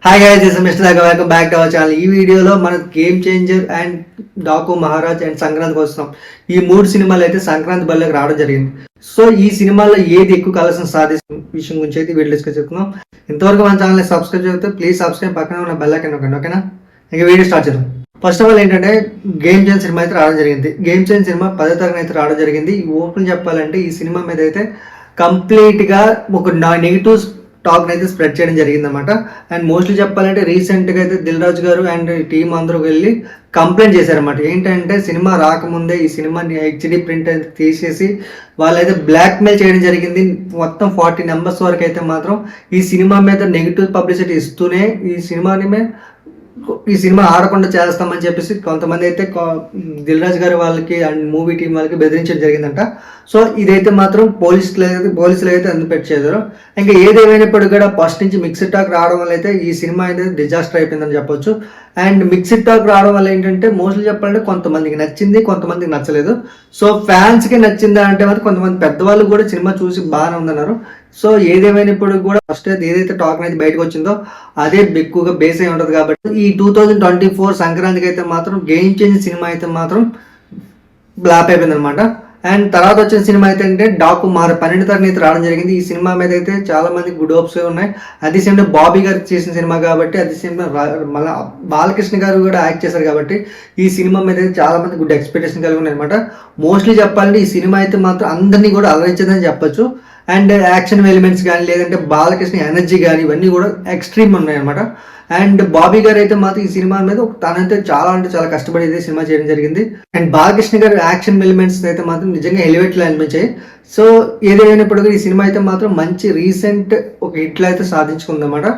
Hi guys, this is mister Daka, welcome back to our channel. ఈ వీడియోలో మన game changer and Daaku Maharaj and సంక్రాంతికి వస్తున్నాం. ఈ 3 సినిమాలు అయితే సంక్రాంతి బల్లకి రావడం జరిగింది. సో ఈ సినిమాల్లో ఏది ఎక్కువ కలెక్షన్ సాధిస్తున్న విషయం గురించి అయితే వీడియో డిస్కస్ చేస్తున్నాం. ఇంతవరకు మన ఛానల్ని సబ్స్క్రైబ్ చేస్తే ప్లీజ్ సబ్స్క్రైబ్, పక్కన ఉన్న బెల్ ఐకాన్ నొక్కండి, ఓకేనా? ఇంకా వీడియో స్టార్ట్ చేద్దాం. ఫస్ట్ ఆఫ్ ఆల్ ఏంటంటే గేమ్ చేంజ్ సినిమా అయితే రావడం జరిగింది. గేమ్ చేంజ్ సినిమా 10వ తరగతి అయితే రావడం జరిగింది. ఓపెన్ చెప్పాలంటే ఈ సినిమా మీద అయితే కంప్లీట్గా ఒక నెగిటివ్ టాక్ అయితే స్ప్రెడ్ చేయడం జరిగింది అనమాట. అండ్ మోస్ట్లీ చెప్పాలంటే రీసెంట్గా అయితే దిల్ రాజు గారు అండ్ టీం అందరూ వెళ్ళి కంప్లైంట్ చేశారన్నమాట. ఏంటంటే సినిమా రాకముందే ఈ సినిమాని హెచ్డి ప్రింట్ అయితే తీసేసి వాళ్ళైతే బ్లాక్మెయిల్ చేయడం జరిగింది. మొత్తం 40 నెంబర్స్ వరకు అయితే మాత్రం ఈ సినిమా మీద నెగిటివ్ పబ్లిసిటీ ఇస్తూనే ఈ సినిమా ఆడకుండా చేస్తామని చెప్పేసి కొంతమంది అయితే దిల్ రాజు గారి వాళ్ళకి అండ్ మూవీ టీం వాళ్ళకి బెదిరించడం జరిగిందంట. సో ఇదైతే మాత్రం పోలీసులు అయితే అందిపెట్టేశారు. ఇంకా ఏదేమైనప్పటికీ కూడా ఫస్ట్ నుంచి మిక్స్డ్ టాక్ రావడం వల్ల అయితే ఈ సినిమా అయితే డిజాస్టర్ అయిపోయిందని చెప్పొచ్చు. అండ్ మిక్స్డ్ టాక్ రావడం వల్ల ఏంటంటే మోస్ట్లీ చెప్పాలంటే కొంతమందికి నచ్చింది, కొంతమందికి నచ్చలేదు. సో ఫ్యాన్స్కి నచ్చిందా అంటే మాత్రం కొంతమంది పెద్దవాళ్ళు కూడా సినిమా చూసి బాగానే ఉందన్నారు. సో ఏదేమైనప్పుడు కూడా ఫస్ట్ ఏదైతే టాక్ అనేది బయటకు వచ్చిందో అదే ఎక్కువగా బేస్ అయి ఉంటుంది. కాబట్టి ఈ 2024 సంక్రాంతికి అయితే మాత్రం గేమ్ చేంజ్ సినిమా అయితే మాత్రం బ్లాప్ అయిపోయింది అనమాట. అండ్ తర్వాత వచ్చిన సినిమా అయితే అంటే డాకు 12వ తరగతి రావడం జరిగింది. ఈ సినిమా మీద అయితే చాలా మంది గుడ్ హోప్స్ ఉన్నాయి. అది సేమ్ బాబీ గారు చేసిన సినిమా కాబట్టి, అది సేమ్ మళ్ళీ బాలకృష్ణ గారు కూడా యాక్ట్ చేశారు కాబట్టి ఈ సినిమా మీద అయితే చాలా మంది గుడ్ ఎక్స్పెక్టేషన్ కలిగి ఉన్నాయి అనమాట. మోస్ట్లీ చెప్పాలంటే ఈ సినిమా అయితే మాత్రం అందరినీ కూడా అలరించదని చెప్పొచ్చు. అండ్ యాక్షన్ ఎలిమెంట్స్ కానీ లేదంటే బాలకృష్ణ ఎనర్జీ కానీ ఇవన్నీ కూడా ఎక్స్ట్రీమ్ ఉన్నాయి అనమాట. అండ్ బాబీ గారు అయితే మాత్రం ఈ సినిమా మీద తనైతే చాలా అంటే చాలా కష్టపడి అయితే సినిమా చేయడం జరిగింది. అండ్ బాలకృష్ణ గారు యాక్షన్ ఎలిమెంట్స్ అయితే మాత్రం నిజంగా ఎలివేట్లు అనిపించాయి. సో ఏదైనప్పటికీ ఈ సినిమా అయితే మాత్రం మంచి రీసెంట్ ఒక హిట్లు అయితే సాధించుకుందన్నమాట.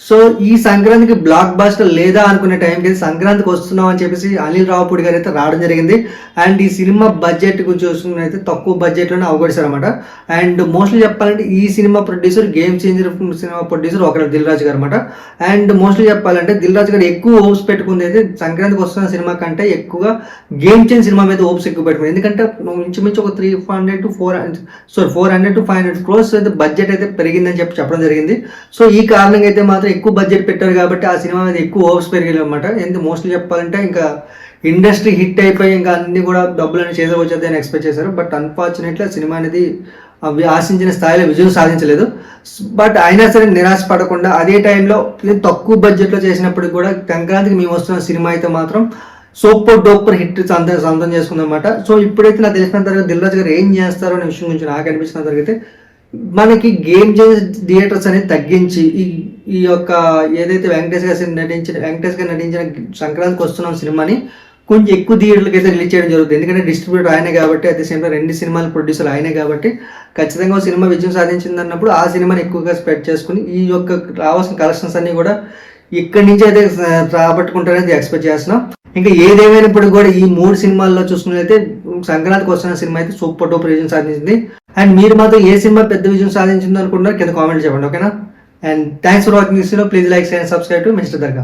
సో ఈ సంక్రాంతికి బ్లాక్ బాస్టర్ లేదా అనుకునే టైంకి సంక్రాంతికి వస్తున్నాం అని చెప్పేసి అనిల్ రావుపూడి గారు అయితే రావడం జరిగింది. అండ్ ఈ సినిమా బడ్జెట్ గురించి చూసుకుని అయితే తక్కువ బడ్జెట్లోనే అవగొడిశారు అనమాట. అండ్ మోస్ట్లీ చెప్పాలంటే ఈ cinema producer game changer cinema producer ఒకరు దిల్ రాజు గారు అనమాట. అండ్ మోస్ట్లీ చెప్పాలంటే దిల్ రాజు గారు ఎక్కువ హోప్స్ పెట్టుకుంది అయితే సంక్రాంతికి వస్తున్న సినిమా కంటే ఎక్కువగా గేమ్ చేంజ్ సినిమా మీద హోప్స్ ఎక్కువ పెట్టుకుంది. ఎందుకంటే ఇంచుమించు ఒక 400 to 500 crores అయితే బడ్జెట్ అయితే పెరిగిందని చెప్పడం జరిగింది. సో ఈ కారణంగా అయితే మాత్రం ఎక్కువ బడ్జెట్ పెట్టారు కాబట్టి ఆ సినిమా మీద ఎక్కువ హోప్స్ పెరిగాయి అనమాట. ఎందుకు మోస్ట్లీ చెప్పాలంటే ఇంకా ఇండస్ట్రీ హిట్ అయిపోయి ఇంకా అన్ని కూడా డబ్బులని చేతికి వచ్చేదని ఎక్స్పెక్ట్ చేశారు. బట్ అన్ఫార్చునేట్లీ ఆ సినిమా అనేది ఆశించిన స్థాయిలో విజయం సాధించలేదు. బట్ అయినా సరే నిరాశ పడకుండా అదే టైంలో తక్కువ బడ్జెట్లో చేసినప్పుడు కూడా సంక్రాంతికి మేము వస్తున్న సినిమా అయితే మాత్రం సూపర్ హిట్ సొంతం చేసుకుందన్నమాట. సో ఇప్పుడైతే నాకు తెలిసినంత దిల్ రాజు గారు ఏం చేస్తారో అనే విషయం గురించి నాకు అనిపించినంత వరకు మనకి గేమ్ చేంజ్ థియేటర్స్ అనేది తగ్గించి ఈ యొక్క ఏదైతే వెంకటేష్ గారు నటించిన సంక్రాంతికి వస్తున్నాం సినిమాని కొంచెం ఎక్కువ థియేటర్లకు అయితే రిలీజ్ చేయడం జరుగుతుంది. ఎందుకంటే డిస్ట్రిబ్యూటర్ ఆయనే కాబట్టి, అదే సేమ్ 2 సినిమాల ప్రొడ్యూసర్ ఆయనే కాబట్టి ఖచ్చితంగా సినిమా విజయం సాధించింది అన్నప్పుడు ఆ సినిమాని ఎక్కువగా స్ప్రెడ్ చేసుకుని ఈ యొక్క రావాల్సిన కలెక్షన్స్ అన్ని కూడా ఇక్కడి నుంచి అయితే రాబట్టుకుంటారనేది ఎక్స్పెక్ట్ చేస్తున్నాం. ఇంకా ఏదేమైనప్పుడు కూడా ఈ 3 సినిమాల్లో చూసుకున్నట్లయితే సంక్రాంతికి వస్తున్న సినిమా అయితే సూపర్ డూపర్ విజయం సాధించింది. అండ్ మీరు మాత్రం ఏ సినిమా పెద్ద విజయం సాధించింది అనుకుంటున్నారు కింద కామెంట్ చెప్పండి, ఓకేనా? And thanks for watching this video. Please like, share and subscribe to mister dargah.